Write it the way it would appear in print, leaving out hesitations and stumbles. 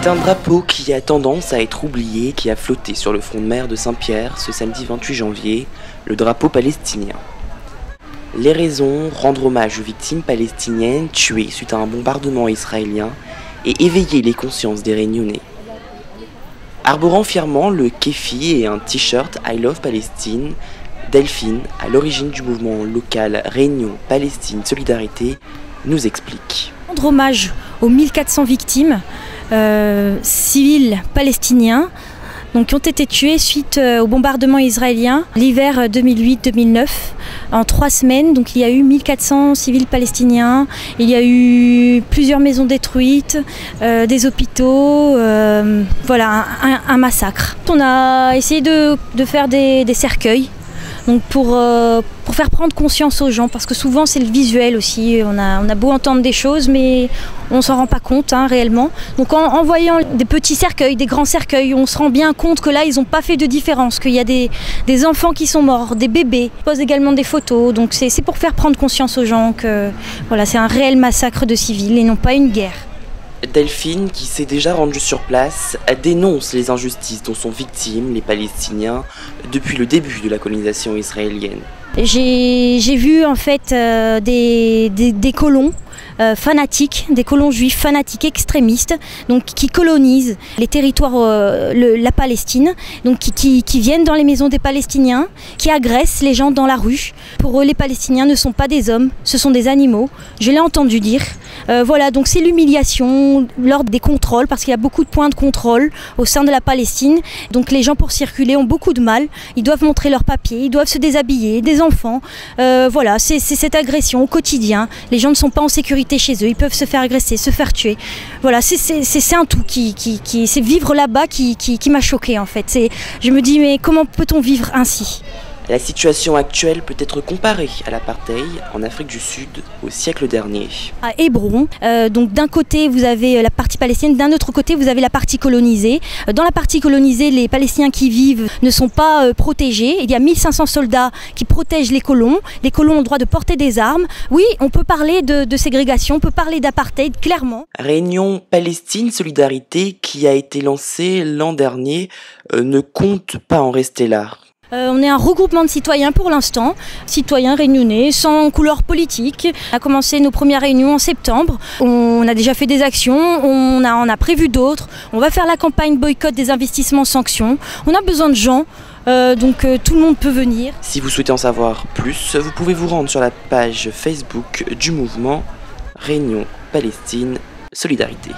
C'est un drapeau qui a tendance à être oublié, qui a flotté sur le front de mer de Saint-Pierre ce samedi 28 janvier, le drapeau palestinien. Les raisons, rendre hommage aux victimes palestiniennes tuées suite à un bombardement israélien et éveiller les consciences des Réunionnais. Arborant fièrement le kéfi et un t-shirt I Love Palestine, Delphine, à l'origine du mouvement local Réunion Palestine Solidarité, nous explique. Rendre hommage aux 1400 victimes civils palestiniens qui ont été tués suite au bombardement israélien l'hiver 2008-2009. En 3 semaines, il y a eu 1400 civils palestiniens, il y a eu plusieurs maisons détruites, des hôpitaux, voilà, un massacre. On a essayé de faire des cercueils. Pour faire prendre conscience aux gens, parce que souvent c'est le visuel aussi, on a beau entendre des choses mais on s'en rend pas compte réellement. Donc en voyant des petits cercueils, des grands cercueils, on se rend bien compte que là ils n'ont pas fait de différence, qu'il y a des enfants qui sont morts, des bébés. On pose également des photos, donc c'est pour faire prendre conscience aux gens que voilà, c'est un réel massacre de civils et non pas une guerre. Delphine, qui s'est déjà rendue sur place, dénonce les injustices dont sont victimes les Palestiniens depuis le début de la colonisation israélienne. J'ai vu en fait des colons fanatiques, des colons juifs fanatiques extrémistes, qui colonisent les territoires, la Palestine, qui viennent dans les maisons des Palestiniens, qui agressent les gens dans la rue. Pour eux, les Palestiniens ne sont pas des hommes, ce sont des animaux. Je l'ai entendu dire. Voilà, donc c'est l'humiliation lors des contrôles, parce qu'il y a beaucoup de points de contrôle au sein de la Palestine. Donc les gens pour circuler ont beaucoup de mal. Ils doivent montrer leurs papiers, ils doivent se déshabiller, des enfants. Voilà, c'est cette agression au quotidien. Les gens ne sont pas en sécurité chez eux, ils peuvent se faire agresser, se faire tuer. Voilà, c'est un tout c'est vivre là-bas qui m'a choquée en fait. Je me dis mais comment peut-on vivre ainsi ? La situation actuelle peut être comparée à l'apartheid en Afrique du Sud au siècle dernier. À Hébron, d'un côté vous avez la partie palestinienne, d'un autre côté vous avez la partie colonisée. Dans la partie colonisée, les Palestiniens qui vivent ne sont pas protégés. Il y a 1500 soldats qui protègent les colons. Les colons ont le droit de porter des armes. Oui, on peut parler de ségrégation, on peut parler d'apartheid, clairement. Réunion Palestine Solidarité, qui a été lancée l'an dernier, ne compte pas en rester là. On est un regroupement de citoyens pour l'instant, citoyens réunionnais, sans couleur politique. On a commencé nos premières réunions en septembre. On a déjà fait des actions, on a prévu d'autres. On va faire la campagne boycott des investissements sanctions. On a besoin de gens, tout le monde peut venir. Si vous souhaitez en savoir plus, vous pouvez vous rendre sur la page Facebook du mouvement Réunion Palestine Solidarité.